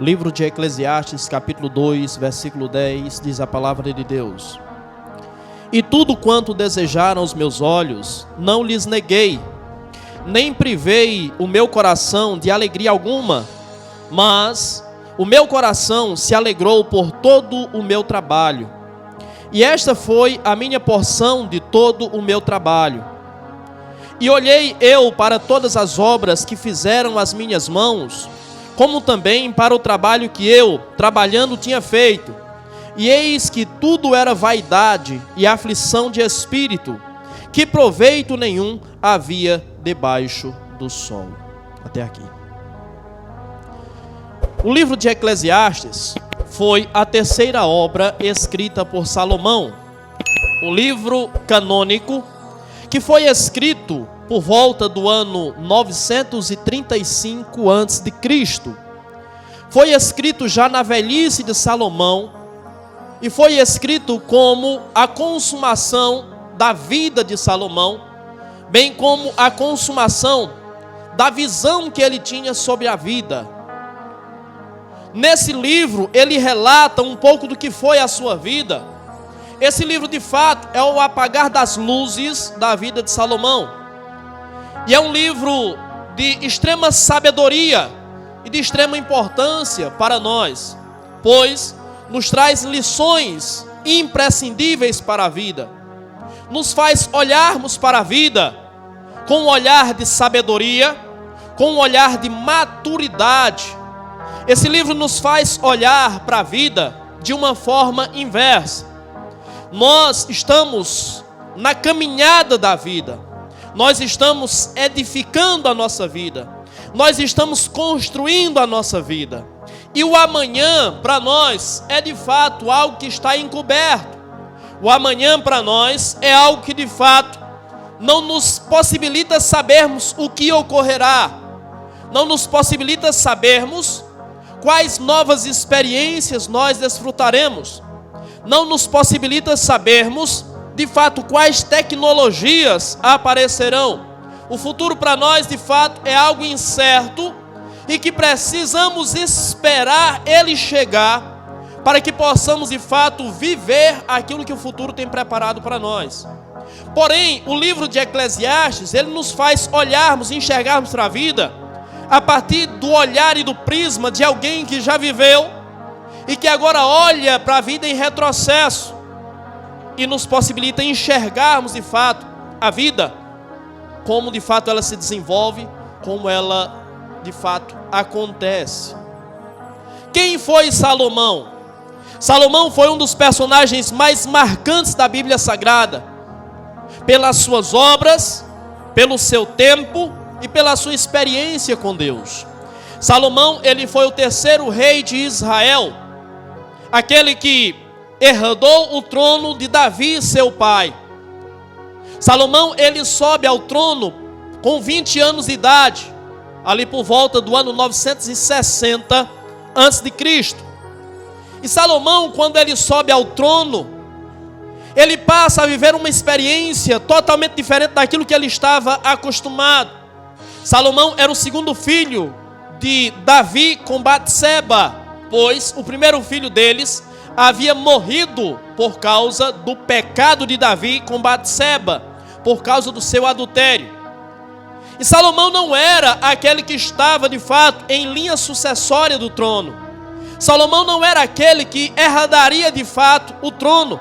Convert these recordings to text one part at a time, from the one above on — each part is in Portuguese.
Livro de Eclesiastes, capítulo 2, versículo 10, diz a palavra de Deus: E tudo quanto desejaram os meus olhos, não lhes neguei, nem privei o meu coração de alegria alguma, mas o meu coração se alegrou por todo o meu trabalho, e esta foi a minha porção de todo o meu trabalho. E olhei eu para todas as obras que fizeram as minhas mãos, como também para o trabalho que eu, trabalhando, tinha feito. E eis que tudo era vaidade e aflição de espírito, que proveito nenhum havia debaixo do sol. Até aqui. O livro de Eclesiastes foi a terceira obra escrita por Salomão. O livro canônico, que foi escrito por volta do ano 935 a.C. Foi escrito já na velhice de Salomão e foi escrito como a consumação da vida de Salomão, bem como a consumação da visão que ele tinha sobre a vida. Nesse livro ele relata um pouco do que foi a sua vida. Esse livro de fato é o apagar das luzes da vida de Salomão. E é um livro de extrema sabedoria e de extrema importância para nós, pois nos traz lições imprescindíveis para a vida. Nos faz olharmos para a vida com um olhar de sabedoria, com um olhar de maturidade. Esse livro nos faz olhar para a vida de uma forma inversa. Nós estamos na caminhada da vida. Nós estamos edificando a nossa vida. Nós estamos construindo a nossa vida. E o amanhã para nós é de fato algo que está encoberto. O amanhã para nós é algo que de fato não nos possibilita sabermos o que ocorrerá. Não nos possibilita sabermos quais novas experiências nós desfrutaremos. Não nos possibilita sabermos de fato quais tecnologias aparecerão. O futuro para nós de fato é algo incerto e que precisamos esperar ele chegar para que possamos de fato viver aquilo que o futuro tem preparado para nós. Porém, o livro de Eclesiastes, ele nos faz olharmos e enxergarmos para a vida a partir do olhar e do prisma de alguém que já viveu e que agora olha para a vida em retrocesso e nos possibilita enxergarmos de fato a vida, como de fato ela se desenvolve, como ela de fato acontece. Quem foi Salomão? Salomão foi um dos personagens mais marcantes da Bíblia Sagrada, pelas suas obras, pelo seu tempo e pela sua experiência com Deus. Salomão, ele foi o terceiro rei de Israel, aquele que herdou o trono de Davi, seu pai. Salomão, ele sobe ao trono com 20 anos de idade, ali por volta do ano 960 a.C. E Salomão, quando ele sobe ao trono, ele passa a viver uma experiência totalmente diferente daquilo que ele estava acostumado. Salomão era o segundo filho de Davi com Batseba, pois o primeiro filho deles havia morrido por causa do pecado de Davi com Batseba, por causa do seu adultério. E Salomão não era aquele que estava de fato em linha sucessória do trono. Salomão não era aquele que herdaria de fato o trono.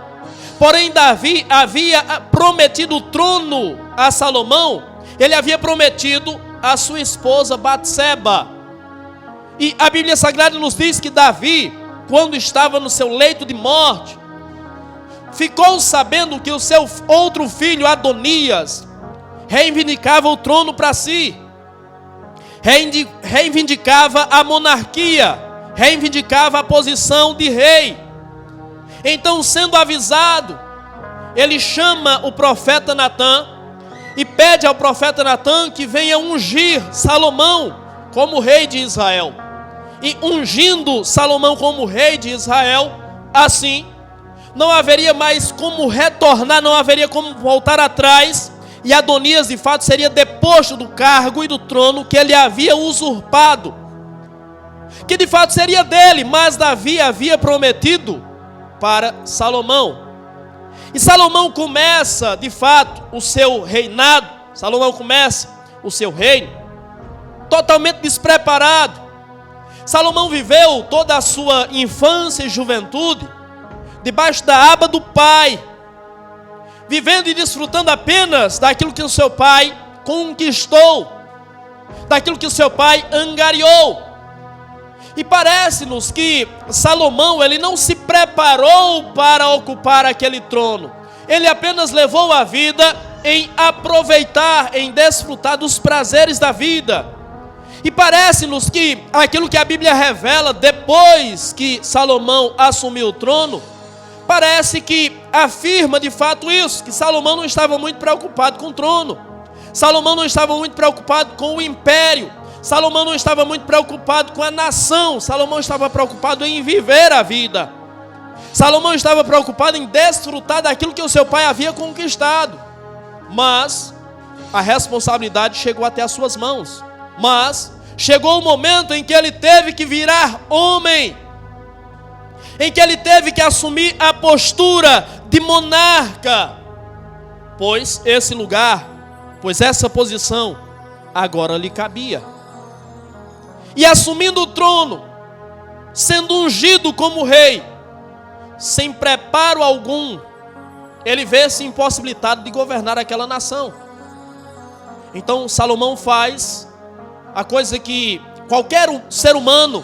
Porém, Davi havia prometido o trono a Salomão. Ele havia prometido a sua esposa Batseba. E a Bíblia Sagrada nos diz que Davi, quando estava no seu leito de morte, ficou sabendo que o seu outro filho Adonias reivindicava o trono para si, reivindicava a monarquia, reivindicava a posição de rei. Então, sendo avisado, ele chama o profeta Natã e pede ao profeta Natã que venha ungir Salomão como rei de Israel. E ungindo Salomão como rei de Israel, assim, não haveria mais como retornar, não haveria como voltar atrás, e Adonias de fato seria deposto do cargo e do trono que ele havia usurpado. que de fato seria dele, mas Davi havia prometido para Salomão. E Salomão começa de fato o seu reinado, Salomão começa o seu reino totalmente despreparado. Salomão viveu toda a sua infância e juventude debaixo da aba do pai, vivendo e desfrutando apenas daquilo que o seu pai conquistou, daquilo que o seu pai angariou. E parece-nos que Salomão, ele não se preparou para ocupar aquele trono. Ele apenas levou a vida em aproveitar, em desfrutar dos prazeres da vida. E parece-nos que aquilo que a Bíblia revela depois que Salomão assumiu o trono, parece que afirma de fato isso, que Salomão não estava muito preocupado com o trono. Salomão não estava muito preocupado com o império. Salomão não estava muito preocupado com a nação. Salomão estava preocupado em viver a vida. Salomão estava preocupado em desfrutar daquilo que o seu pai havia conquistado. Mas a responsabilidade chegou até as suas mãos. Mas chegou o momento em que ele teve que virar homem, em que ele teve que assumir a postura de monarca, pois essa posição agora lhe cabia. E assumindo o trono, sendo ungido como rei, sem preparo algum, ele vê-se impossibilitado de governar aquela nação. Então Salomão faz a coisa que qualquer ser humano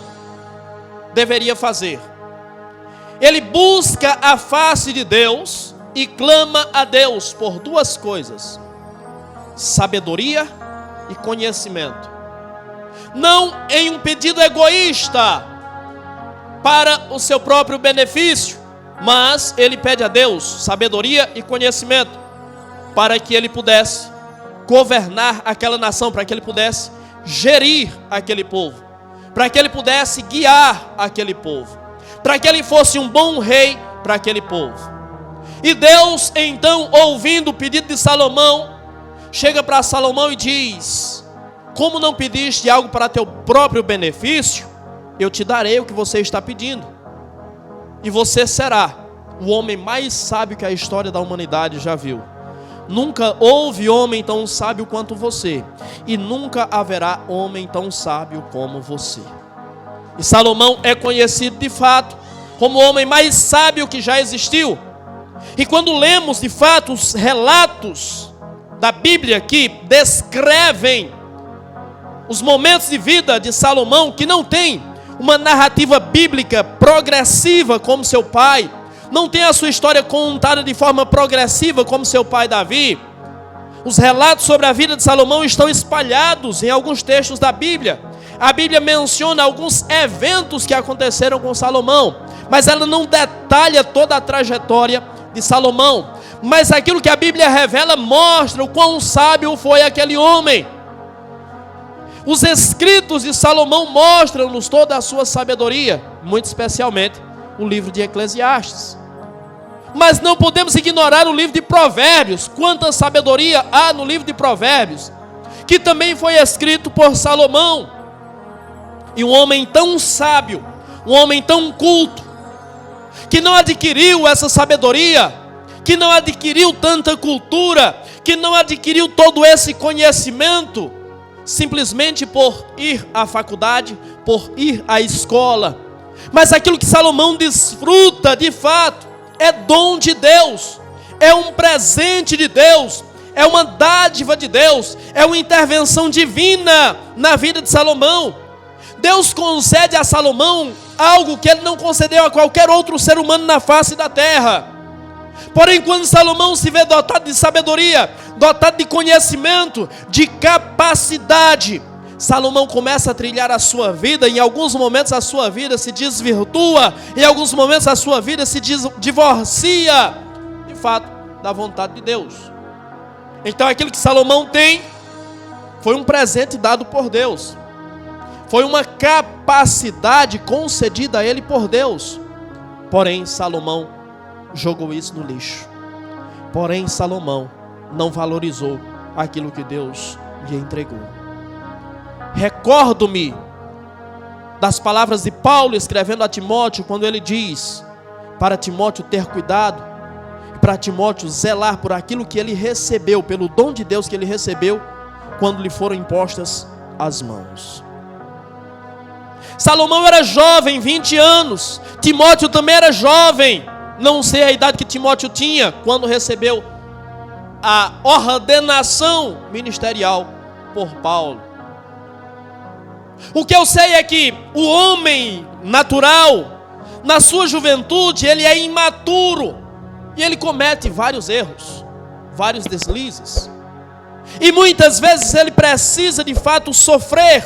deveria fazer. Ele busca a face de Deus e clama a Deus por duas coisas: sabedoria e conhecimento. Não em um pedido egoísta para o seu próprio benefício, mas ele pede a Deus sabedoria e conhecimento para que ele pudesse governar aquela nação, para que ele pudesse gerir aquele povo, para que ele pudesse guiar aquele povo, para que ele fosse um bom rei para aquele povo. E Deus, então, ouvindo o pedido de Salomão, chega para Salomão e diz: como não pediste algo para teu próprio benefício, eu te darei o que você está pedindo, e você será o homem mais sábio que a história da humanidade já viu. Nunca houve homem tão sábio quanto você, e nunca haverá homem tão sábio como você. E Salomão é conhecido de fato como o homem mais sábio que já existiu. E quando lemos de fato os relatos da Bíblia que descrevem os momentos de vida de Salomão, que não tem uma narrativa bíblica progressiva como seu pai, não tem a sua história contada de forma progressiva como seu pai Davi, os relatos sobre a vida de Salomão estão espalhados em alguns textos da Bíblia. A Bíblia menciona alguns eventos que aconteceram com Salomão, mas ela não detalha toda a trajetória de Salomão. Mas aquilo que a Bíblia revela mostra o quão sábio foi aquele homem. Os escritos de Salomão mostram-nos toda a sua sabedoria, muito especialmente o livro de Eclesiastes. Mas não podemos ignorar o livro de Provérbios. Quanta sabedoria há no livro de Provérbios, que também foi escrito por Salomão. E um homem tão sábio, um homem tão culto, que não adquiriu essa sabedoria, que não adquiriu tanta cultura, que não adquiriu todo esse conhecimento, simplesmente por ir à faculdade, por ir à escola. Mas aquilo que Salomão desfruta de fato é dom de Deus, é um presente de Deus, é uma dádiva de Deus, é uma intervenção divina na vida de Salomão. Deus concede a Salomão algo que ele não concedeu a qualquer outro ser humano na face da terra. Porém, quando Salomão se vê dotado de sabedoria, dotado de conhecimento, de capacidade, Salomão começa a trilhar a sua vida. Em alguns momentos a sua vida se desvirtua, em alguns momentos a sua vida se divorcia, de fato, da vontade de Deus. Então aquilo que Salomão tem foi um presente dado por Deus, foi uma capacidade concedida a ele por Deus. Porém, Salomão jogou isso no lixo. Porém, Salomão não valorizou aquilo que Deus lhe entregou. Recordo-me das palavras de Paulo escrevendo a Timóteo, quando ele diz para Timóteo ter cuidado, e para Timóteo zelar por aquilo que ele recebeu, pelo dom de Deus que ele recebeu, quando lhe foram impostas as mãos. Salomão era jovem, 20 anos, Timóteo também era jovem, não sei a idade que Timóteo tinha, quando recebeu a ordenação ministerial por Paulo. O que eu sei é que o homem natural, na sua juventude, ele é imaturo, e ele comete vários erros, vários deslizes, e muitas vezes ele precisa de fato sofrer,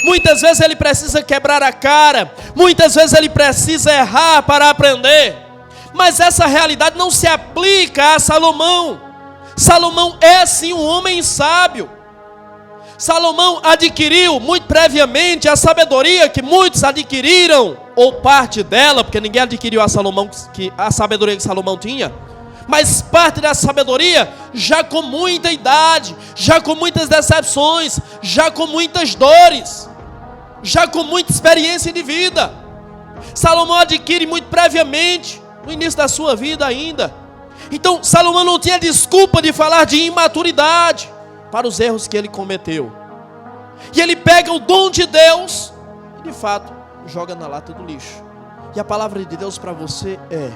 muitas vezes ele precisa quebrar a cara, muitas vezes ele precisa errar para aprender, mas essa realidade não se aplica a Salomão. Salomão é sim um homem sábio. Salomão adquiriu muito previamente a sabedoria que muitos adquiriram, ou parte dela, porque ninguém adquiriu a sabedoria que Salomão tinha, mas parte da sabedoria já com muita idade, já com muitas decepções, já com muitas dores, já com muita experiência de vida. Salomão adquire muito previamente, no início da sua vida ainda. Então Salomão não tinha desculpa de falar de imaturidade para os erros que ele cometeu. E ele pega o dom de Deus e de fato joga na lata do lixo. E a palavra de Deus para você é: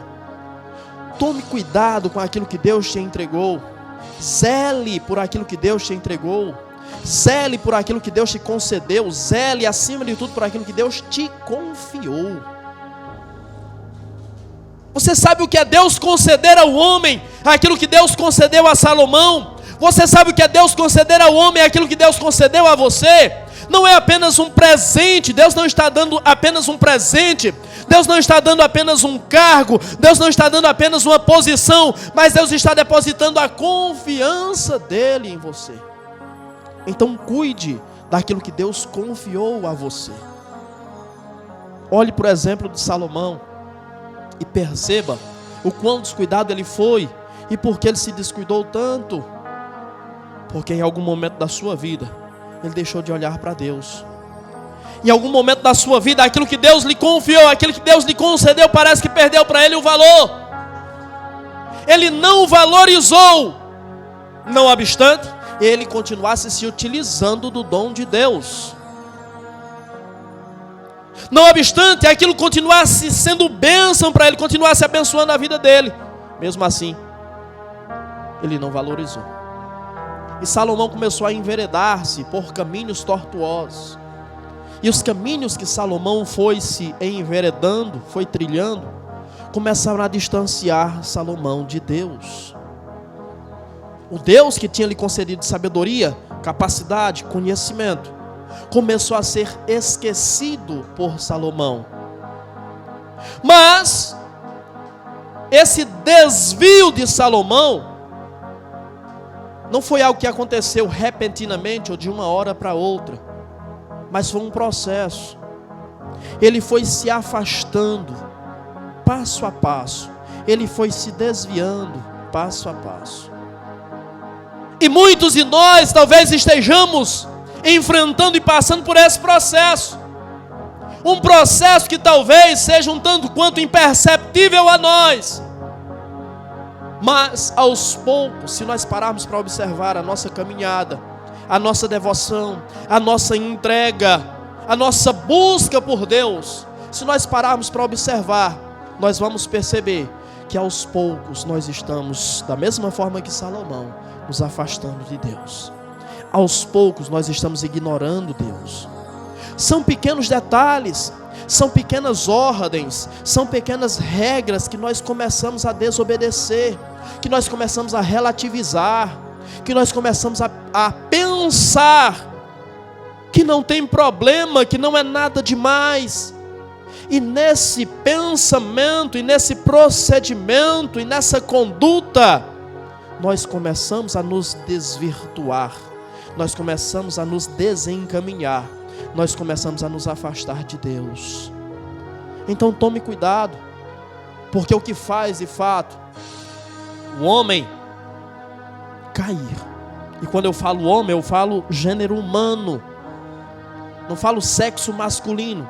tome cuidado com aquilo que Deus te entregou, zele por aquilo que Deus te entregou, zele por aquilo que Deus te concedeu, zele acima de tudo por aquilo que Deus te confiou. Você sabe o que é Deus conceder ao homem aquilo que Deus concedeu a Salomão? Você sabe o que é Deus conceder ao homem aquilo que Deus concedeu a você? Não é apenas um presente, Deus não está dando apenas um presente, Deus não está dando apenas um cargo, Deus não está dando apenas uma posição, mas Deus está depositando a confiança dele em você. Então cuide daquilo que Deus confiou a você. Olhe por exemplo de Salomão e perceba o quão descuidado ele foi e por que ele se descuidou tanto. Porque em algum momento da sua vida ele deixou de olhar para Deus. Em algum momento da sua vida, aquilo que Deus lhe confiou, aquilo que Deus lhe concedeu, parece que perdeu para ele o valor. Ele não valorizou. Não obstante, ele continuasse se utilizando do dom de Deus. Não obstante, aquilo continuasse sendo bênção para ele, continuasse abençoando a vida dele. Mesmo assim, ele não valorizou. E Salomão começou a enveredar-se por caminhos tortuosos. E os caminhos que Salomão foi se enveredando, foi trilhando, começaram a distanciar Salomão de Deus. O Deus que tinha lhe concedido sabedoria, capacidade, conhecimento, começou a ser esquecido por Salomão. Mas esse desvio de Salomão não foi algo que aconteceu repentinamente ou de uma hora para outra, mas foi um processo. Ele foi se afastando passo a passo, ele foi se desviando passo a passo. E muitos de nós talvez estejamos enfrentando e passando por esse processo. Um processo que talvez seja um tanto quanto imperceptível a nós. Mas aos poucos, se nós pararmos para observar a nossa caminhada, a nossa devoção, a nossa entrega, a nossa busca por Deus, se nós pararmos para observar, nós vamos perceber que aos poucos nós estamos, da mesma forma que Salomão, nos afastando de Deus. Aos poucos nós estamos ignorando Deus. São pequenos detalhes, são pequenas ordens, são pequenas regras que nós começamos a desobedecer, que nós começamos a relativizar, que nós começamos a pensar que não tem problema, que não é nada demais. E nesse pensamento, e nesse procedimento, e nessa conduta, nós começamos a nos desvirtuar, nós começamos a nos desencaminhar, nós começamos a nos afastar de Deus. Então tome cuidado, porque o que faz de fato o homem cair, e quando eu falo homem, eu falo gênero humano, não falo sexo masculino,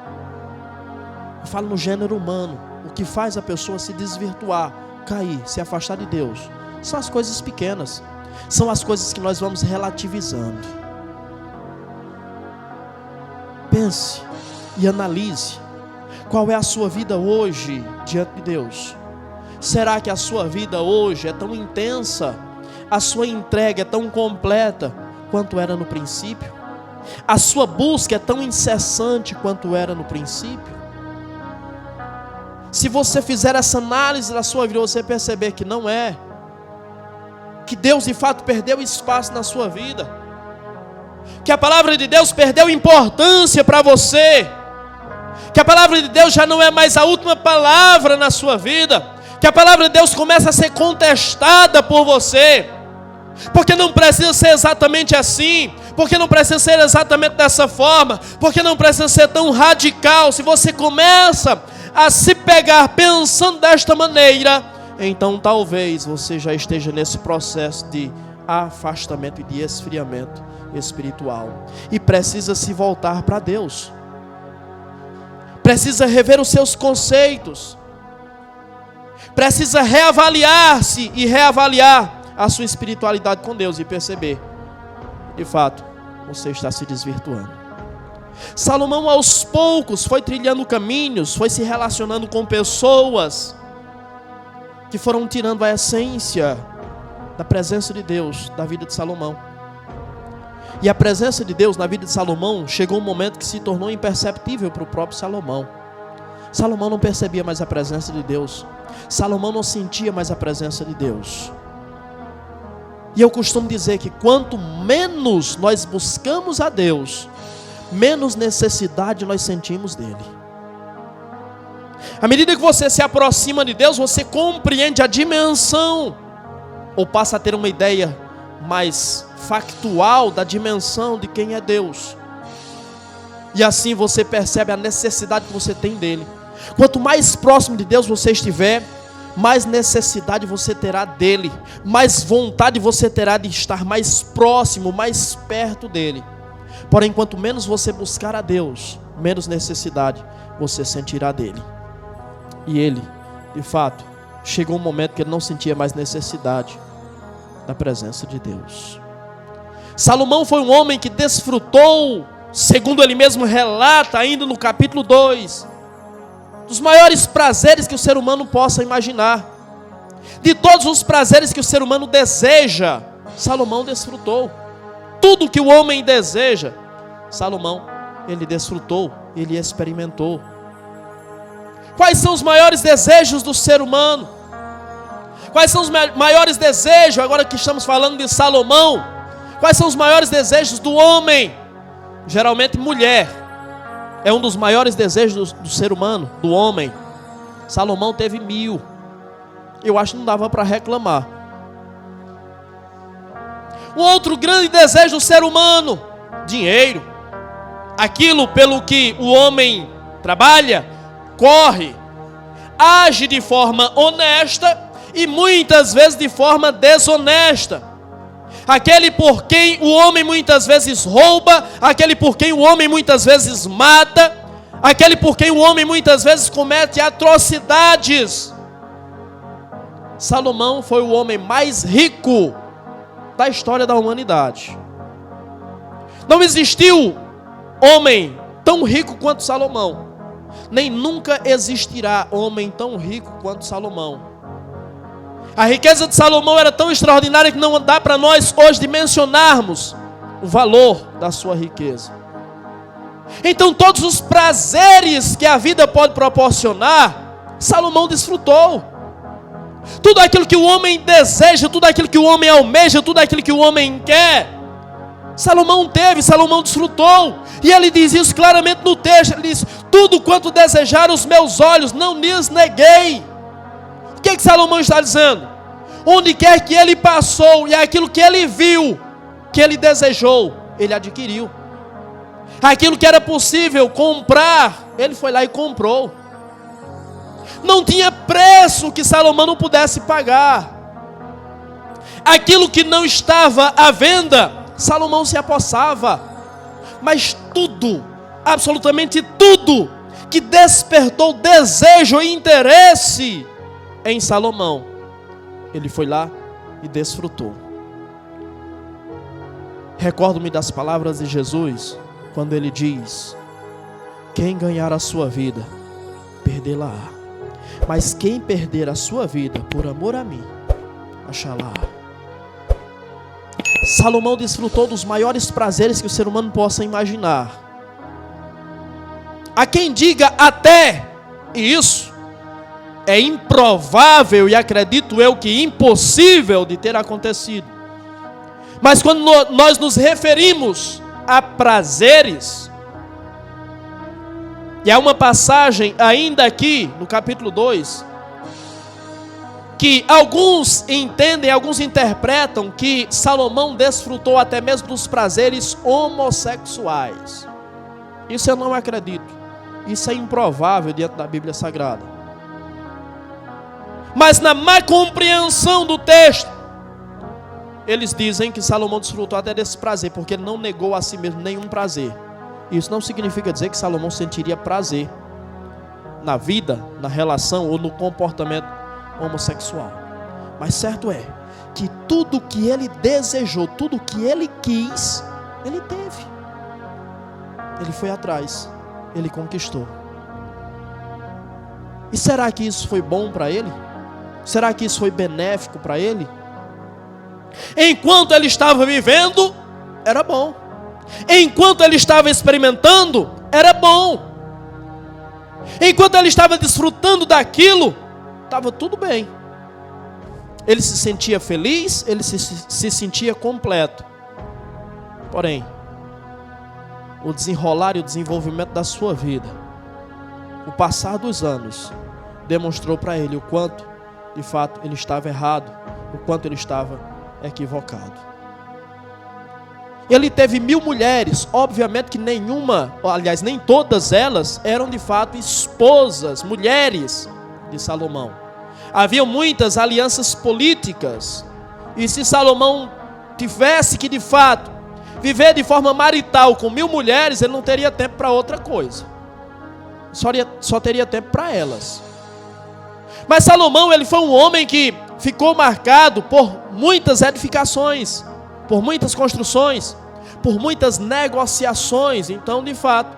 Eu falo no gênero humano. O que faz a pessoa se desvirtuar, cair, se afastar de Deus, são as coisas pequenas. São as coisas que nós vamos relativizando. Pense e analise. Qual é a sua vida hoje diante de Deus? Será que a sua vida hoje é tão intensa? A sua entrega é tão completa quanto era no princípio? A sua busca é tão incessante quanto era no princípio? Se você fizer essa análise da sua vida, você perceber que não é, que Deus de fato perdeu espaço na sua vida, que a palavra de Deus perdeu importância para você, que a palavra de Deus já não é mais a última palavra na sua vida, que a palavra de Deus começa a ser contestada por você, porque não precisa ser exatamente assim, porque não precisa ser exatamente dessa forma, porque não precisa ser tão radical. Se você começa a se pegar pensando desta maneira, então talvez você já esteja nesse processo de afastamento e de esfriamento espiritual, e precisa se voltar para Deus, precisa rever os seus conceitos, precisa reavaliar-se e reavaliar a sua espiritualidade com Deus e perceber, de fato, você está se desvirtuando. Salomão aos poucos foi trilhando caminhos, foi se relacionando com pessoas que foram tirando a essência da presença de Deus da vida de Salomão. E a presença de Deus na vida de Salomão chegou um momento que se tornou imperceptível para o próprio Salomão. Salomão não percebia mais a presença de Deus. Salomão não sentia mais a presença de Deus. E eu costumo dizer que quanto menos nós buscamos a Deus, menos necessidade nós sentimos dele. À medida que você se aproxima de Deus, você compreende a dimensão, ou passa a ter uma ideia mais factual da dimensão de quem é Deus. E assim você percebe a necessidade que você tem dele. Quanto mais próximo de Deus você estiver, mais necessidade você terá dele, mais vontade você terá de estar mais próximo, mais perto dele. Porém, quanto menos você buscar a Deus, menos necessidade você sentirá dele. E ele, de fato, chegou um momento que ele não sentia mais necessidade da presença de Deus. Salomão foi um homem que desfrutou, segundo ele mesmo relata ainda no capítulo 2, dos maiores prazeres que o ser humano possa imaginar. De todos os prazeres que o ser humano deseja, Salomão desfrutou. Tudo que o homem deseja, Salomão, ele desfrutou, ele experimentou. Quais são os maiores desejos do ser humano? Quais são os maiores desejos, agora que estamos falando de Salomão? Quais são os maiores desejos do homem? Geralmente mulher é um dos maiores desejos do ser humano, do homem. Salomão teve 1000. Eu acho que não dava para reclamar. Um outro grande desejo do ser humano, dinheiro. Aquilo pelo que o homem trabalha, corre, age de forma honesta e muitas vezes de forma desonesta. Aquele por quem o homem muitas vezes rouba, aquele por quem o homem muitas vezes mata, aquele por quem o homem muitas vezes comete atrocidades. Salomão foi o homem mais rico da história da humanidade. Não existiu homem tão rico quanto Salomão, nem nunca existirá homem tão rico quanto Salomão. A riqueza de Salomão era tão extraordinária que não dá para nós hoje dimensionarmos o valor da sua riqueza. Então todos os prazeres que a vida pode proporcionar, Salomão desfrutou. Tudo aquilo que o homem deseja, tudo aquilo que o homem almeja, tudo aquilo que o homem quer, Salomão teve, Salomão desfrutou. E ele diz isso claramente no texto. Ele diz: tudo quanto desejaram os meus olhos, não lhes neguei. O que Salomão está dizendo? Onde quer que ele passou, e aquilo que ele viu, que ele desejou, ele adquiriu. Aquilo que era possível comprar, ele foi lá e comprou. Não tinha preço que Salomão não pudesse pagar. Aquilo que não estava à venda, Salomão se apossava. Mas tudo, absolutamente tudo, que despertou desejo e interesse em Salomão, ele foi lá e desfrutou. Recordo-me das palavras de Jesus, quando ele diz: quem ganhar a sua vida, perdê-la-á. Mas quem perder a sua vida por amor a mim, achá-la. Salomão desfrutou dos maiores prazeres que o ser humano possa imaginar. Há quem diga até, e isso é improvável e acredito eu que impossível de ter acontecido. Mas quando nós nos referimos a prazeres, e há uma passagem ainda aqui no capítulo 2, que alguns entendem, alguns interpretam que Salomão desfrutou até mesmo dos prazeres homossexuais. Isso eu não acredito. Isso é improvável diante da Bíblia Sagrada. Mas na má compreensão do texto, eles dizem que Salomão desfrutou até desse prazer, porque ele não negou a si mesmo nenhum prazer. Isso não significa dizer que Salomão sentiria prazer na vida, na relação ou no comportamento homossexual. Mas certo é que tudo que ele desejou, tudo que ele quis, ele teve. Ele foi atrás, ele conquistou. E será que isso foi bom para ele? Será que isso foi benéfico para ele? Enquanto ele estava vivendo, era bom. Enquanto ele estava experimentando, era bom. Enquanto ele estava desfrutando daquilo, estava tudo bem. Ele se sentia feliz, ele se sentia completo. Porém, o desenrolar e o desenvolvimento da sua vida, o passar dos anos, demonstrou para ele o quanto, de fato, ele estava errado, o quanto ele estava equivocado. Ele teve 1000 mulheres, obviamente que nenhuma, aliás, nem todas elas eram de fato esposas, mulheres de Salomão. Havia muitas alianças políticas, e se Salomão tivesse que de fato viver de forma marital com 1000 mulheres, ele não teria tempo para outra coisa, só teria tempo para elas. Mas Salomão, ele foi um homem que ficou marcado por muitas edificações, por muitas construções, por muitas negociações. Então, de fato,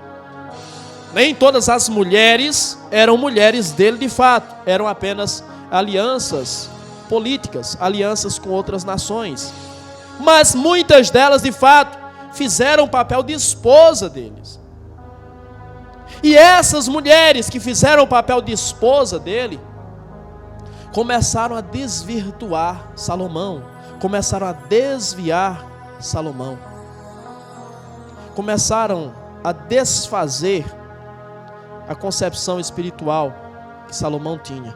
nem todas as mulheres eram mulheres dele de fato, eram apenas alianças políticas, alianças com outras nações. Mas muitas delas, de fato, fizeram o papel de esposa deles. E essas mulheres que fizeram o papel de esposa dele, começaram a desvirtuar Salomão, começaram a desviar Salomão, começaram a desfazer a concepção espiritual que Salomão tinha.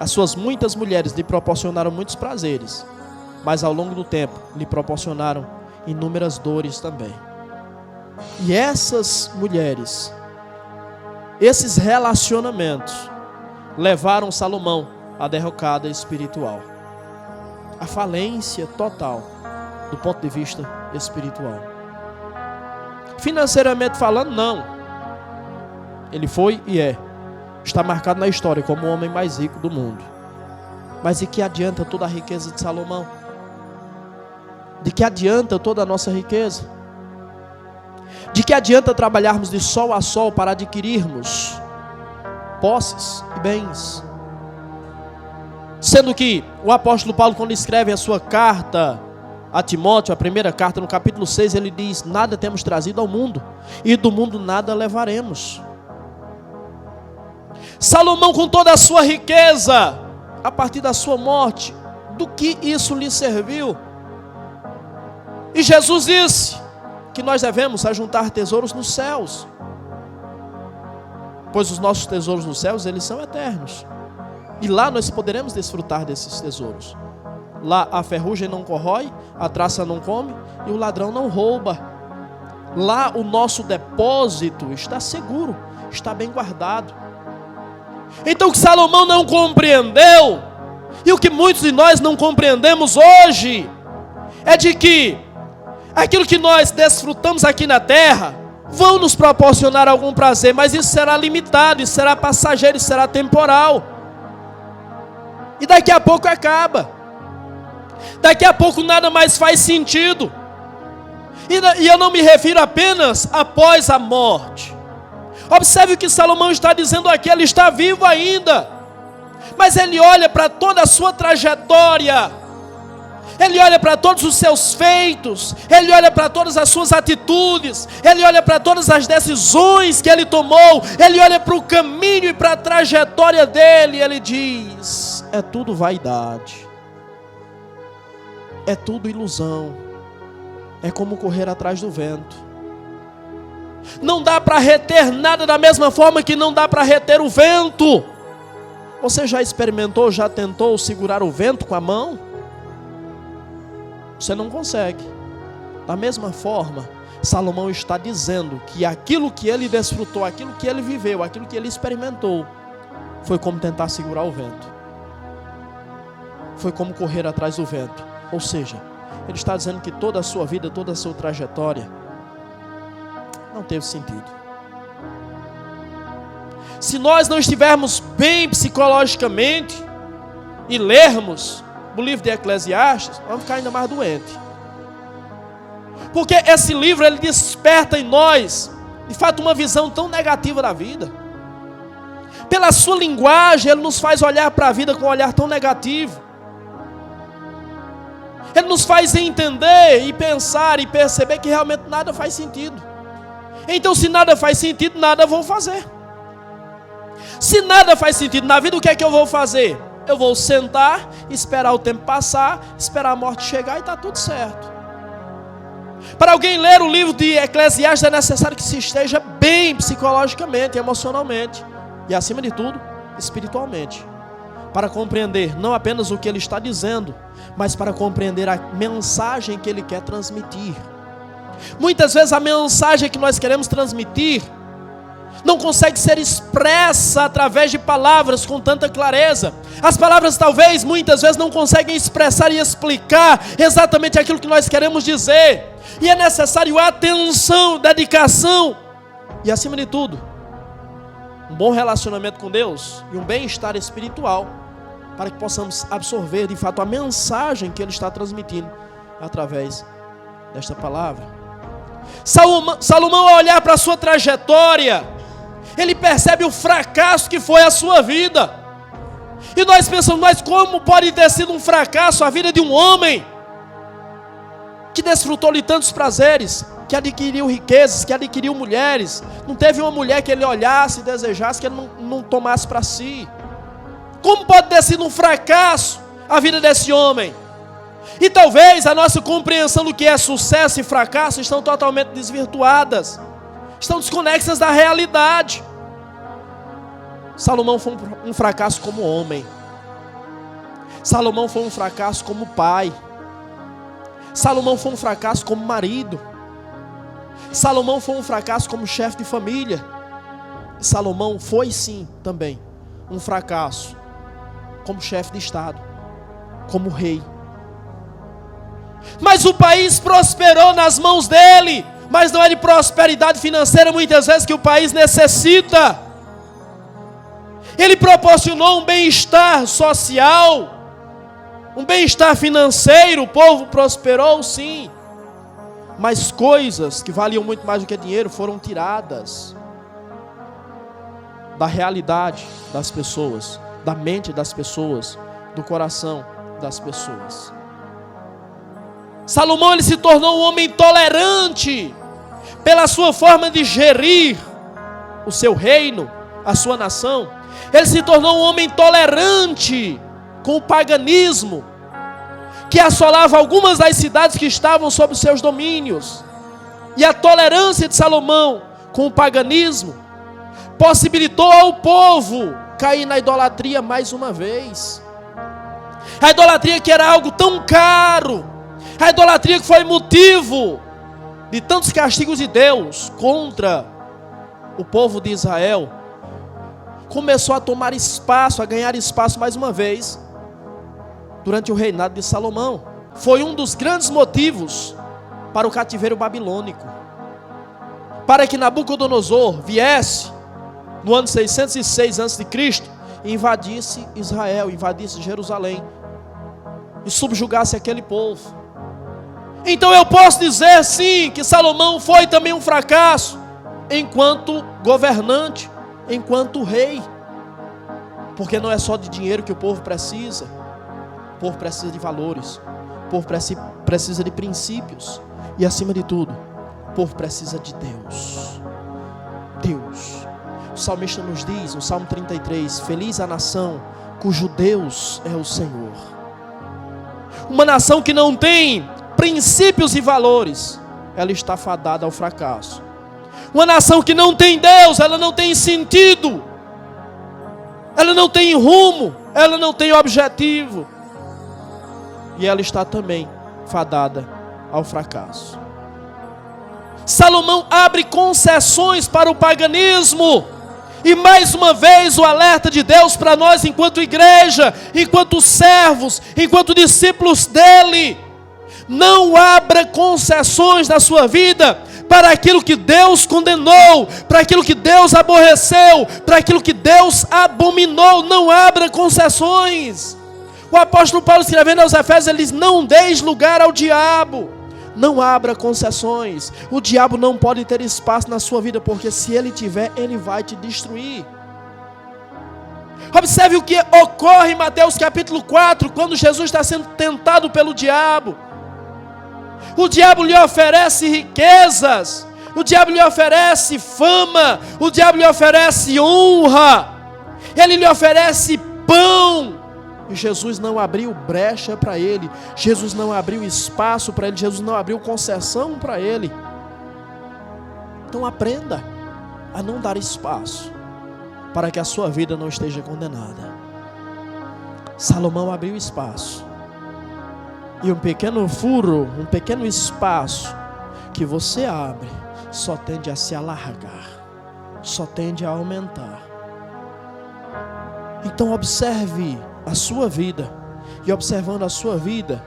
As suas muitas mulheres lhe proporcionaram muitos prazeres, mas ao longo do tempo lhe proporcionaram inúmeras dores também. E essas mulheres, esses relacionamentos, levaram Salomão à derrocada espiritual, à falência total do ponto de vista espiritual. Financeiramente falando, não. Ele foi e está marcado na história como o homem mais rico do mundo. Mas de que adianta toda a riqueza de Salomão? De que adianta toda a nossa riqueza? De que adianta trabalharmos de sol a sol para adquirirmos posses e bens? Sendo que o apóstolo Paulo, quando escreve a sua carta a Timóteo, a primeira carta, no capítulo 6, ele diz: nada temos trazido ao mundo, e do mundo nada levaremos. Salomão, com toda a sua riqueza, a partir da sua morte, do que isso lhe serviu? E Jesus disse que nós devemos ajuntar tesouros nos céus, pois os nossos tesouros nos céus, eles são eternos, e lá nós poderemos desfrutar desses tesouros. Lá a ferrugem não corrói, a traça não come e o ladrão não rouba. Lá o nosso depósito está seguro, está bem guardado. Então o que Salomão não compreendeu, e o que muitos de nós não compreendemos hoje, é de que aquilo que nós desfrutamos aqui na terra, vão nos proporcionar algum prazer, mas isso será limitado, isso será passageiro, isso será temporal. E daqui a pouco acaba. Daqui a pouco nada mais faz sentido. E eu não me refiro apenas após a morte. Observe o que Salomão está dizendo aqui, ele está vivo ainda. Mas ele olha para toda a sua trajetória. Ele olha para todos os seus feitos. Ele olha para todas as suas atitudes. Ele olha para todas as decisões que ele tomou. Ele olha para o caminho e para a trajetória dele. E ele diz: é tudo vaidade. É tudo ilusão. É como correr atrás do vento. Não dá para reter nada da mesma forma que não dá para reter o vento. Você já experimentou, já tentou segurar o vento com a mão? Você não consegue. Da mesma forma, Salomão está dizendo que aquilo que ele desfrutou, aquilo que ele viveu, aquilo que ele experimentou, foi como tentar segurar o vento. Foi como correr atrás do vento. Ou seja, ele está dizendo que toda a sua vida, toda a sua trajetória não teve sentido. Se nós não estivermos bem psicologicamente e lermos o livro de Eclesiastes, vamos ficar ainda mais doentes. Porque esse livro, ele desperta em nós, de fato, uma visão tão negativa da vida. Pela sua linguagem, ele nos faz olhar para a vida com um olhar tão negativo. Ele nos faz entender e pensar e perceber que realmente nada faz sentido. Então, se nada faz sentido, nada vou fazer. Se nada faz sentido na vida, o que é que eu vou fazer? Eu vou sentar, esperar o tempo passar, esperar a morte chegar e está tudo certo. Para alguém ler o livro de Eclesiastes é necessário que se esteja bem psicologicamente, emocionalmente e, acima de tudo, espiritualmente. Para compreender não apenas o que ele está dizendo, mas para compreender a mensagem que ele quer transmitir. Muitas vezes a mensagem que nós queremos transmitir não consegue ser expressa através de palavras com tanta clareza. As palavras talvez, muitas vezes, não conseguem expressar e explicar exatamente aquilo que nós queremos dizer. E é necessário atenção, dedicação e, acima de tudo, um bom relacionamento com Deus e um bem-estar espiritual, para que possamos absorver de fato a mensagem que ele está transmitindo através desta palavra. Salomão, ao olhar para a sua trajetória, ele percebe o fracasso que foi a sua vida. E nós pensamos, mas como pode ter sido um fracasso a vida de um homem que desfrutou de tantos prazeres, que adquiriu riquezas, que adquiriu mulheres? Não teve uma mulher que ele olhasse e desejasse que ele não tomasse para si. Como pode ter sido um fracasso a vida desse homem? E talvez a nossa compreensão do que é sucesso e fracasso estão totalmente desvirtuadas, estão desconexas da realidade. Salomão foi um fracasso como homem. Salomão foi um fracasso como pai. Salomão foi um fracasso como marido. Salomão foi um fracasso como chefe de família. Salomão foi sim também um fracasso como chefe de estado, como rei. Mas o país prosperou nas mãos dele. Mas não é de prosperidade financeira muitas vezes que o país necessita. Ele proporcionou um bem-estar social, um bem-estar financeiro. O povo prosperou sim, mas coisas que valiam muito mais do que dinheiro foram tiradas da realidade das pessoas, da mente das pessoas, do coração das pessoas. Salomão, ele se tornou um homem tolerante pela sua forma de gerir o seu reino, a sua nação. Ele se tornou um homem tolerante com o paganismo que assolava algumas das cidades que estavam sob os seus domínios. E a tolerância de Salomão com o paganismo possibilitou ao povo cair na idolatria mais uma vez. A idolatria que era algo tão caro, a idolatria que foi motivo de tantos castigos de Deus contra o povo de Israel, começou a tomar espaço, a ganhar espaço mais uma vez durante o reinado de Salomão. Foi um dos grandes motivos para o cativeiro babilônico. para que Nabucodonosor viesse no ano 606 a.C. e invadisse Israel, invadisse Jerusalém e subjugasse aquele povo. Então eu posso dizer sim que Salomão foi também um fracasso enquanto governante, enquanto rei, porque não é só de dinheiro que o povo precisa. O povo precisa de valores, o povo precisa de princípios e, acima de tudo, o povo precisa de Deus. Deus. O salmista nos diz no Salmo 33: feliz a nação cujo Deus é o Senhor. Uma nação que não tem princípios e valores, ela está fadada ao fracasso. Uma nação que não tem Deus, ela não tem sentido, ela não tem rumo, ela não tem objetivo, e ela está também fadada ao fracasso. Salomão abre concessões para o paganismo, e mais uma vez o alerta de Deus para nós enquanto igreja, enquanto servos, enquanto discípulos dele: não abra concessões na sua vida para aquilo que Deus condenou, para aquilo que Deus aborreceu, para aquilo que Deus abominou. Não abra concessões. O apóstolo Paulo, escrevendo aos Efésios, ele diz: não deis lugar ao diabo. Não abra concessões. O diabo não pode ter espaço na sua vida, porque se ele tiver, ele vai te destruir. Observe o que ocorre em Mateus capítulo 4, quando Jesus está sendo tentado pelo diabo. O diabo lhe oferece riquezas, o diabo lhe oferece fama, o diabo lhe oferece honra, ele lhe oferece pão. E Jesus não abriu brecha para ele, Jesus não abriu espaço para ele, Jesus não abriu concessão para ele. Então aprenda a não dar espaço para que a sua vida não esteja condenada. Salomão abriu espaço, e um pequeno furo, um pequeno espaço que você abre, só tende a se alargar, só tende a aumentar. Então observe a sua vida, e observando a sua vida,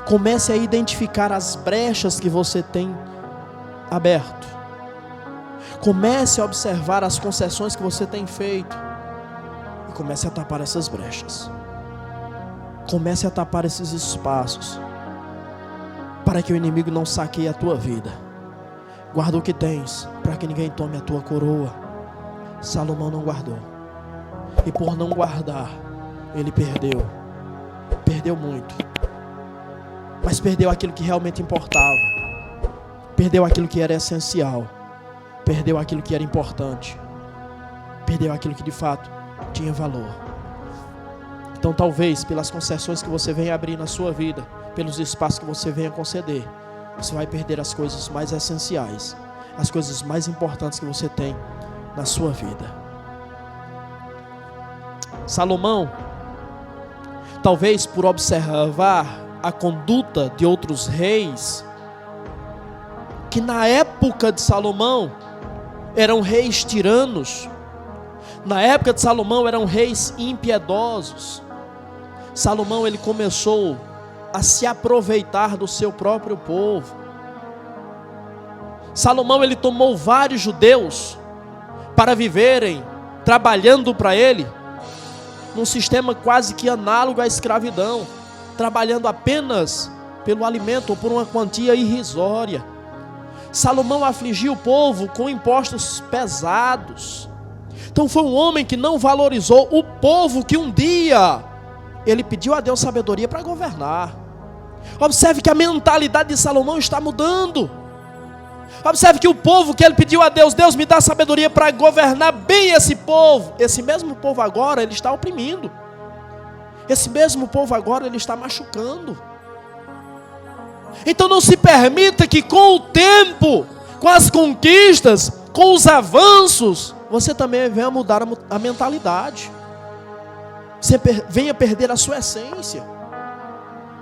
comece a identificar as brechas que você tem aberto. Comece a observar as concessões que você tem feito, e comece a tapar essas brechas. Comece a tapar esses espaços, para que o inimigo não saqueie a tua vida. Guarda o que tens, para que ninguém tome a tua coroa. Salomão não guardou, e por não guardar, ele perdeu muito, mas perdeu aquilo que realmente importava, perdeu aquilo que era essencial, perdeu aquilo que era importante, perdeu aquilo que de fato tinha valor. Então talvez pelas concessões que você venha abrir na sua vida, pelos espaços que você venha conceder, você vai perder as coisas mais essenciais, as coisas mais importantes que você tem na sua vida. Salomão, talvez por observar a conduta de outros reis, que na época de Salomão eram reis tiranos, na época de Salomão eram reis impiedosos. Salomão, ele começou a se aproveitar do seu próprio povo. Salomão, ele tomou vários judeus para viverem trabalhando para ele, num sistema quase que análogo à escravidão, trabalhando apenas pelo alimento ou por uma quantia irrisória. Salomão afligiu o povo com impostos pesados. Então foi um homem que não valorizou o povo que um dia ele pediu a Deus sabedoria para governar. Observe que a mentalidade de Salomão está mudando. Observe que o povo que ele pediu a Deus, Deus me dá sabedoria para governar bem esse povo. Esse mesmo povo agora ele está oprimindo. Esse mesmo povo agora ele está machucando. Então não se permita que com o tempo, com as conquistas, com os avanços, você também venha mudar a mentalidade. Você venha perder a sua essência.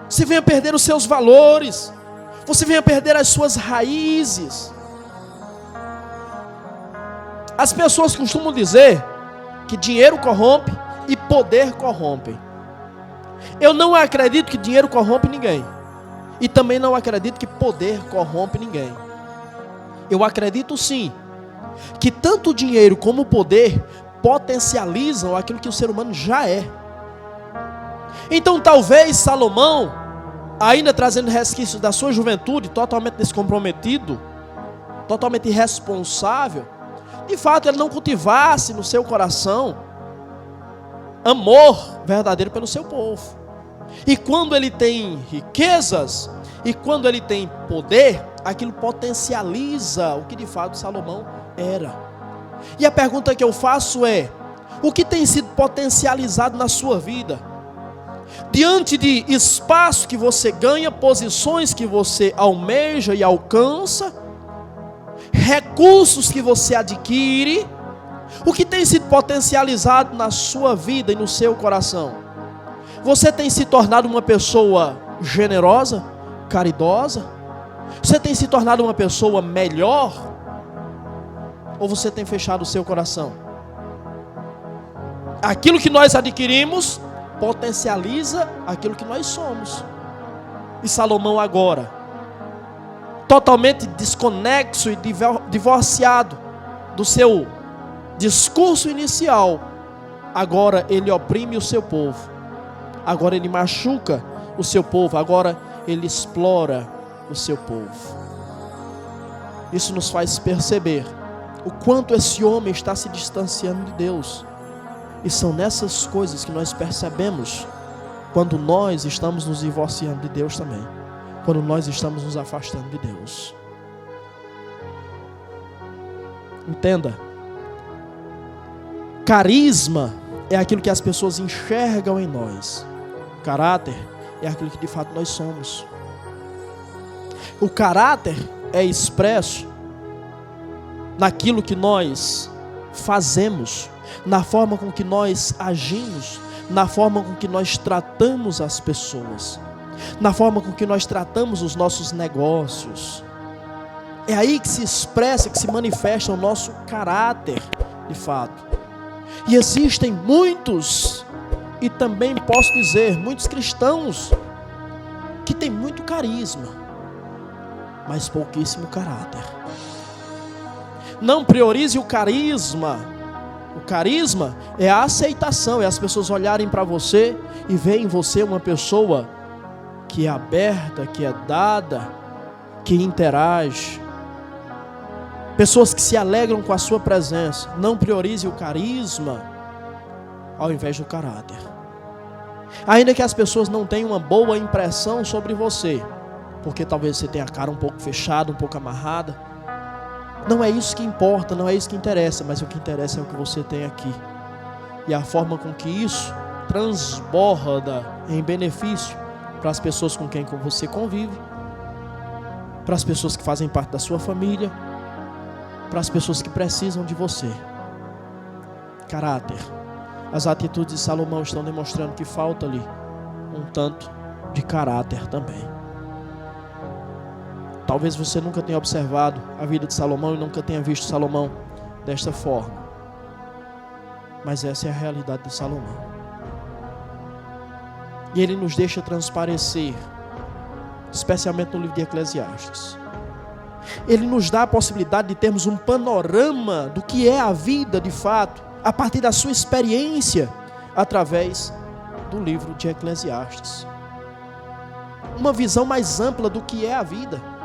Você venha perder os seus valores. Você venha perder as suas raízes. As pessoas costumam dizer que dinheiro corrompe e poder corrompe. Eu não acredito que dinheiro corrompe ninguém. E também não acredito que poder corrompe ninguém. Eu acredito sim, que tanto o dinheiro como o poder potencializam aquilo que o ser humano já é. Então talvez Salomão, ainda trazendo resquícios da sua juventude, totalmente descomprometido, totalmente irresponsável, de fato ele não cultivasse no seu coração amor verdadeiro pelo seu povo. E quando ele tem riquezas, e quando ele tem poder, aquilo potencializa o que de fato Salomão era. E a pergunta que eu faço é: o que tem sido potencializado na sua vida? Diante de espaço que você ganha, posições que você almeja e alcança, recursos que você adquire, o que tem sido potencializado na sua vida e no seu coração? Você tem se tornado uma pessoa generosa, caridosa? Você tem se tornado uma pessoa melhor? Ou você tem fechado o seu coração? Aquilo que nós adquirimos potencializa aquilo que nós somos. E Salomão agora, totalmente desconexo e divorciado do seu discurso inicial, agora ele oprime o seu povo, agora ele machuca o seu povo, agora ele explora o seu povo. Isso nos faz perceber o quanto esse homem está se distanciando de Deus. E são nessas coisas que nós percebemos quando nós estamos nos divorciando de Deus também, quando nós estamos nos afastando de Deus. Entenda, carisma é aquilo que as pessoas enxergam em nós. Caráter é aquilo que de fato nós somos. O caráter é expresso naquilo que nós fazemos, na forma com que nós agimos, na forma com que nós tratamos as pessoas, na forma com que nós tratamos os nossos negócios. É aí que se expressa, que se manifesta o nosso caráter, de fato. E existem muitos, e também posso dizer, muitos cristãos, que têm muito carisma, mas pouquíssimo caráter. Não priorize o carisma. O carisma é a aceitação, é as pessoas olharem para você e verem em você uma pessoa que é aberta, que é dada, que interage. Pessoas que se alegram com a sua presença. Não priorize o carisma ao invés do caráter. Ainda que as pessoas não tenham uma boa impressão sobre você, porque talvez você tenha a cara um pouco fechada, um pouco amarrada, não é isso que importa, não é isso que interessa, mas o que interessa é o que você tem aqui. E a forma com que isso transborda em benefício para as pessoas com quem você convive, para as pessoas que fazem parte da sua família, para as pessoas que precisam de você. Caráter. As atitudes de Salomão estão demonstrando que falta ali um tanto de caráter também. Talvez você nunca tenha observado a vida de Salomão e nunca tenha visto Salomão desta forma. Mas essa é a realidade de Salomão. E ele nos deixa transparecer, especialmente no livro de Eclesiastes. Ele nos dá a possibilidade de termos um panorama do que é a vida de fato, a partir da sua experiência, através do livro de Eclesiastes. Uma visão mais ampla do que é a vida.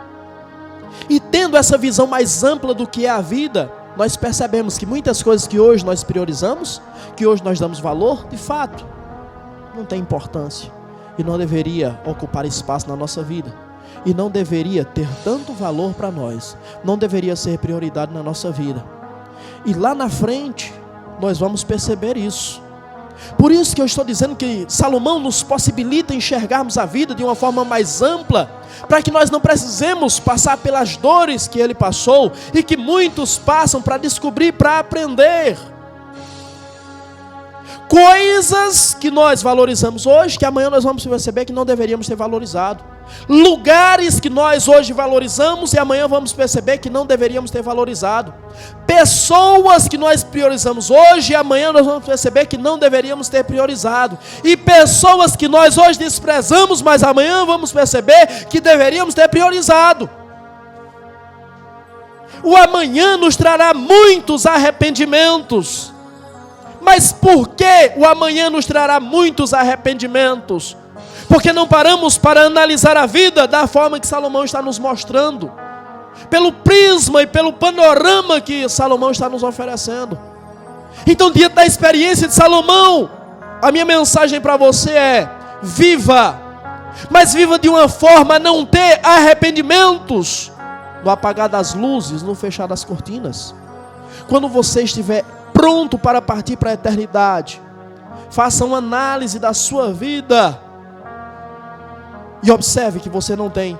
E tendo essa visão mais ampla do que é a vida, nós percebemos que muitas coisas que hoje nós priorizamos, que hoje nós damos valor, de fato, não tem importância. E não deveria ocupar espaço na nossa vida. E não deveria ter tanto valor para nós. Não deveria ser prioridade na nossa vida. E lá na frente, nós vamos perceber isso. Por isso que eu estou dizendo que Salomão nos possibilita enxergarmos a vida de uma forma mais ampla, para que nós não precisemos passar pelas dores que ele passou e que muitos passam para descobrir, para aprender. Coisas que nós valorizamos hoje, que amanhã nós vamos perceber que não deveríamos ter valorizado. Lugares que nós hoje valorizamos e amanhã vamos perceber que não deveríamos ter valorizado. Pessoas que nós priorizamos hoje e amanhã nós vamos perceber que não deveríamos ter priorizado. E pessoas que nós hoje desprezamos, mas amanhã vamos perceber que deveríamos ter priorizado. O amanhã nos trará muitos arrependimentos. Mas por que o amanhã nos trará muitos arrependimentos? Porque não paramos para analisar a vida da forma que Salomão está nos mostrando, pelo prisma e pelo panorama que Salomão está nos oferecendo. Então, diante da experiência de Salomão, a minha mensagem para você é: viva, mas viva de uma forma a não ter arrependimentos no apagar das luzes, no fechar das cortinas. Quando você estiver pronto para partir para a eternidade, faça uma análise da sua vida e observe que você não tem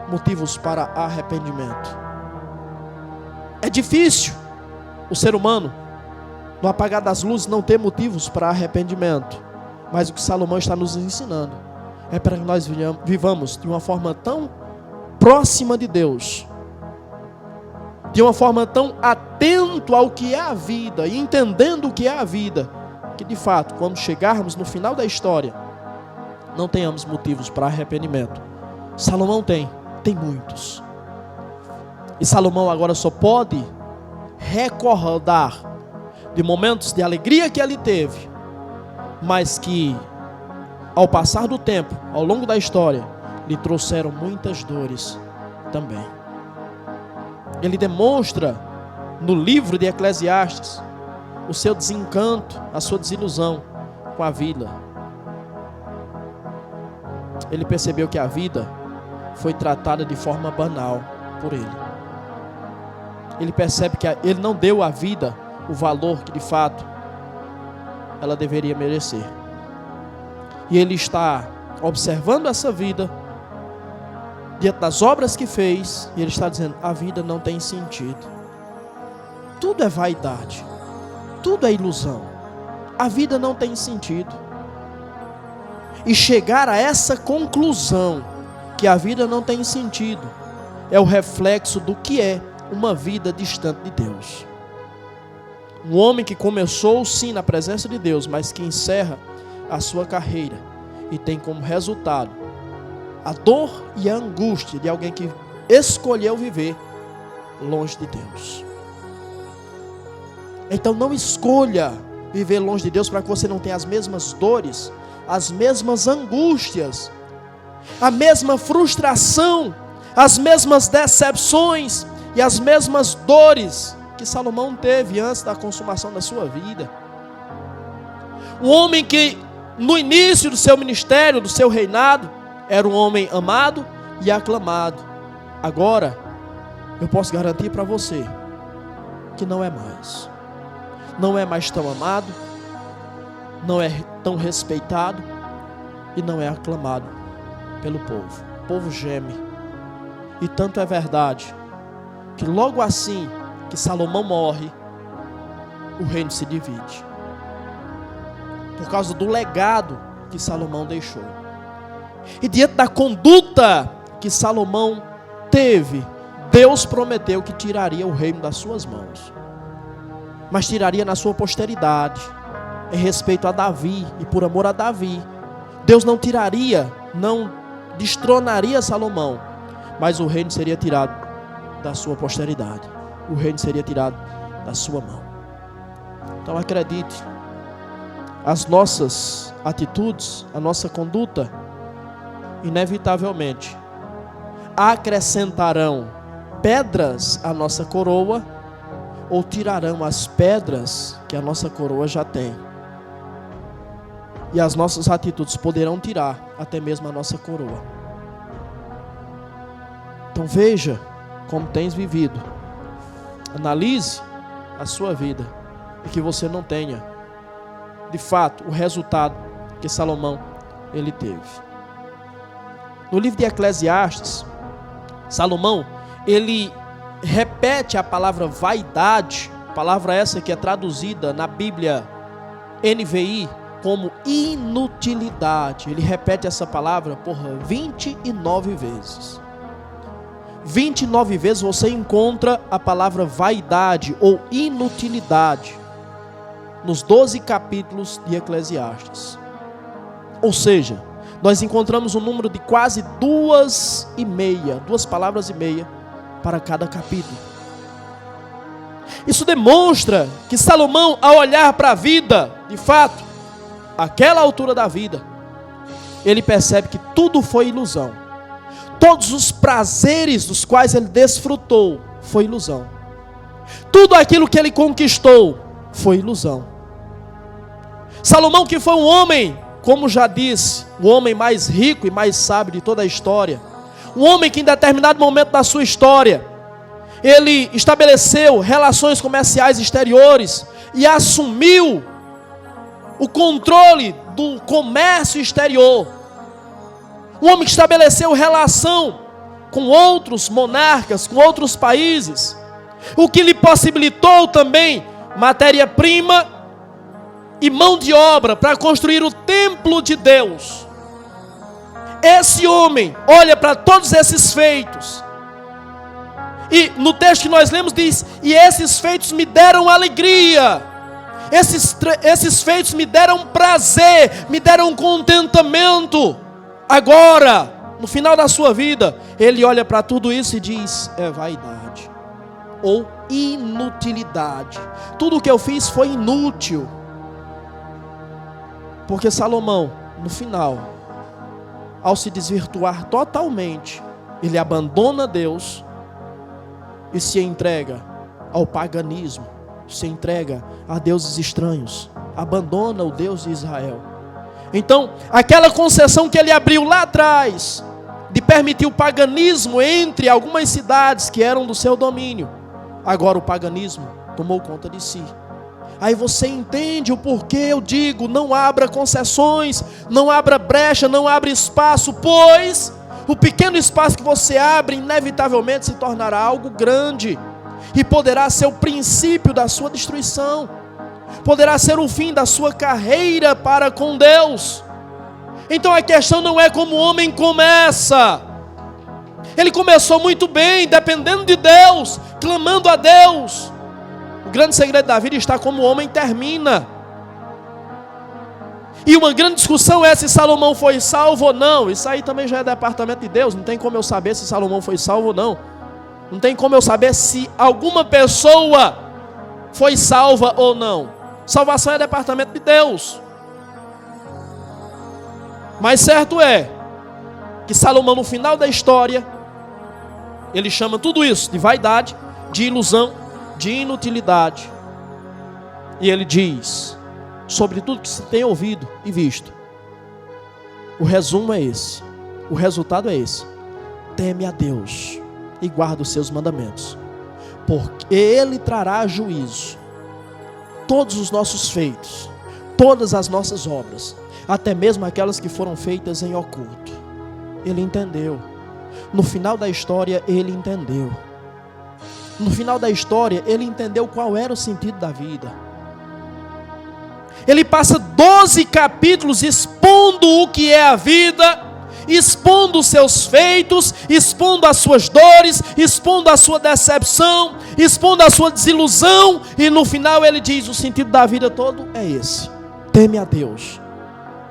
motivos para arrependimento. É difícil o ser humano, no apagar das luzes, não ter motivos para arrependimento. Mas o que Salomão está nos ensinando é para que nós vivamos de uma forma tão próxima de Deus, de uma forma tão atento ao que é a vida e entendendo o que é a vida, que de fato, quando chegarmos no final da história, não tenhamos motivos para arrependimento. Salomão tem muitos. E Salomão agora só pode recordar de momentos de alegria que ele teve, mas que ao passar do tempo, ao longo da história, lhe trouxeram muitas dores também. Ele demonstra no livro de Eclesiastes o seu desencanto, a sua desilusão com a vida. Ele percebeu que a vida foi tratada de forma banal por ele. Ele percebe que ele não deu à vida o valor que de fato ela deveria merecer. E ele está observando essa vida diante das obras que fez, e ele está dizendo: a vida não tem sentido. Tudo é vaidade, tudo é ilusão. A vida não tem sentido. E chegar a essa conclusão, que a vida não tem sentido, é o reflexo do que é uma vida distante de Deus. Um homem que começou sim na presença de Deus, mas que encerra a sua carreira e tem como resultado a dor e a angústia de alguém que escolheu viver longe de Deus. Então não escolha viver longe de Deus para que você não tenha as mesmas dores, as mesmas angústias, a mesma frustração, as mesmas decepções e as mesmas dores que Salomão teve antes da consumação da sua vida. Um homem que no início do seu ministério, do seu reinado, era um homem amado e aclamado. Agora, eu posso garantir para você que não é mais. Não é mais tão amado, não é tão respeitado e não é aclamado pelo povo. O povo geme. E tanto é verdade que logo assim que Salomão morre, o reino se divide. Por causa do legado que Salomão deixou. E diante da conduta que Salomão teve, Deus prometeu que tiraria o reino das suas mãos. Mas tiraria na sua posteridade, em respeito a Davi e por amor a Davi. Deus não tiraria, não destronaria Salomão, mas o reino seria tirado da sua posteridade. O reino seria tirado da sua mão. Então acredite, as nossas atitudes, a nossa conduta, inevitavelmente acrescentarão pedras à nossa coroa ou tirarão as pedras que a nossa coroa já tem. E as nossas atitudes poderão tirar até mesmo a nossa coroa. Então veja como tens vivido. Analise a sua vida e que você não tenha, de fato, o resultado que Salomão ele teve. No livro de Eclesiastes, Salomão, ele repete a palavra vaidade, palavra essa que é traduzida na Bíblia NVI como inutilidade. Ele repete essa palavra por 29 vezes. 29 vezes você encontra a palavra vaidade ou inutilidade nos 12 capítulos de Eclesiastes. Ou seja, nós encontramos um número de quase 2 palavras e meia para cada capítulo. Isso demonstra que Salomão, ao olhar para a vida, de fato, aquela altura da vida, ele percebe que tudo foi ilusão. Todos os prazeres dos quais ele desfrutou foi ilusão. Tudo aquilo que ele conquistou foi ilusão. Salomão, que foi um homem, como já disse, o homem mais rico e mais sábio de toda a história, um homem que em determinado momento da sua história, ele estabeleceu relações comerciais exteriores e assumiu o controle do comércio exterior. Um homem que estabeleceu relação com outros monarcas, com outros países, o que lhe possibilitou também matéria-prima e mão de obra para construir o templo de Deus. Esse homem olha para todos esses feitos, e no texto que nós lemos diz: e esses feitos me deram alegria, esses feitos me deram prazer, me deram contentamento. Agora, no final da sua vida, ele olha para tudo isso e diz: é vaidade, ou inutilidade. Tudo o que eu fiz foi inútil. Porque Salomão, no final, ao se desvirtuar totalmente, ele abandona Deus e se entrega ao paganismo, se entrega a deuses estranhos, abandona o Deus de Israel. Então, aquela concessão que ele abriu lá atrás, de permitir o paganismo entre algumas cidades que eram do seu domínio, agora o paganismo tomou conta de si. Aí você entende o porquê eu digo: não abra concessões, não abra brecha, não abra espaço, pois o pequeno espaço que você abre inevitavelmente se tornará algo grande e poderá ser o princípio da sua destruição, poderá ser o fim da sua carreira para com Deus. Então a questão não é como o homem começa. Ele começou muito bem, dependendo de Deus, clamando a Deus. O grande segredo da vida está como o homem termina. E uma grande discussão é se Salomão foi salvo ou não. Isso aí também já é departamento de Deus. Não tem como eu saber se Salomão foi salvo ou não. Não tem como eu saber se alguma pessoa foi salva ou não. Salvação é departamento de Deus. Mas certo é que Salomão, no final da história, ele chama tudo isso de vaidade, de ilusão, de inutilidade. E ele diz, sobre tudo que se tem ouvido e visto, o resumo é esse, o resultado é esse: teme a Deus e guarda os seus mandamentos, porque Ele trará juízo todos os nossos feitos, todas as nossas obras, até mesmo aquelas que foram feitas em oculto. Ele entendeu. No final da história, ele entendeu. No final da história, ele entendeu qual era o sentido da vida. Ele passa 12 capítulos expondo o que é a vida, expondo os seus feitos, expondo as suas dores, expondo a sua decepção, expondo a sua desilusão, e no final ele diz: o sentido da vida todo é esse: teme a Deus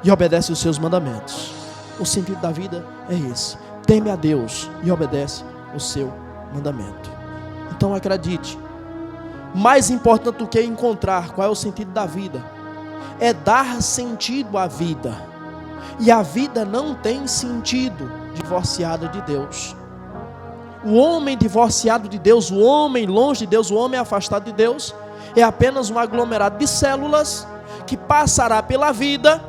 e obedece os seus mandamentos. O sentido da vida é esse: teme a Deus e obedece o seu mandamento. Então acredite, mais importante do que encontrar qual é o sentido da vida, é dar sentido à vida. E a vida não tem sentido divorciada de Deus. O homem divorciado de Deus, o homem longe de Deus, o homem afastado de Deus, é apenas um aglomerado de células que passará pela vida.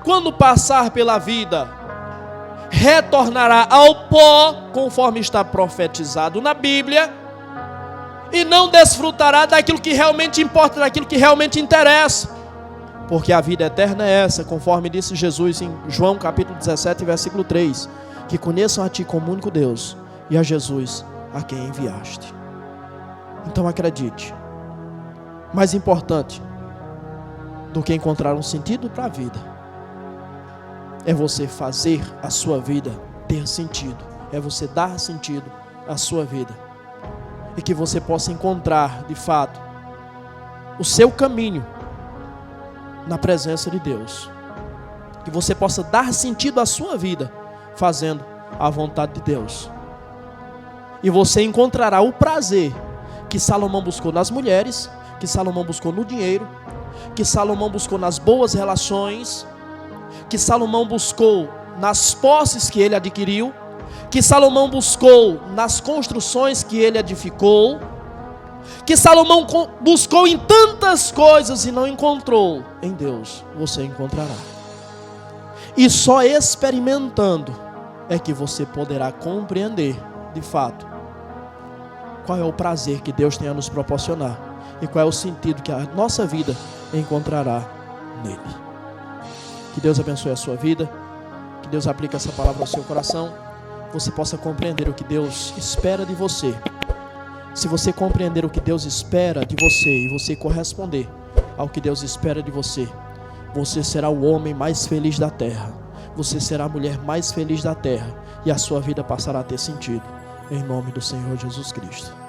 Quando passar pela vida, retornará ao pó, conforme está profetizado na Bíblia, e não desfrutará daquilo que realmente importa, daquilo que realmente interessa. Porque a vida eterna é essa, conforme disse Jesus em João capítulo 17, versículo 3, que conheçam a Ti como único Deus e a Jesus a quem enviaste. Então acredite, mais importante do que encontrar um sentido para a vida, é você fazer a sua vida ter sentido, é você dar sentido à sua vida, e que você possa encontrar de fato o seu caminho na presença de Deus, que você possa dar sentido à sua vida fazendo a vontade de Deus, e você encontrará o prazer que Salomão buscou nas mulheres, que Salomão buscou no dinheiro, que Salomão buscou nas boas relações, que Salomão buscou nas posses que ele adquiriu, que Salomão buscou nas construções que ele edificou, que Salomão buscou em tantas coisas e não encontrou. Em Deus você encontrará. E só experimentando é que você poderá compreender, de fato, qual é o prazer que Deus tem a nos proporcionar e qual é o sentido que a nossa vida encontrará nele. Que Deus abençoe a sua vida, que Deus aplique essa palavra ao seu coração, você possa compreender o que Deus espera de você. Se você compreender o que Deus espera de você e você corresponder ao que Deus espera de você, você será o homem mais feliz da terra, você será a mulher mais feliz da terra, e a sua vida passará a ter sentido, em nome do Senhor Jesus Cristo.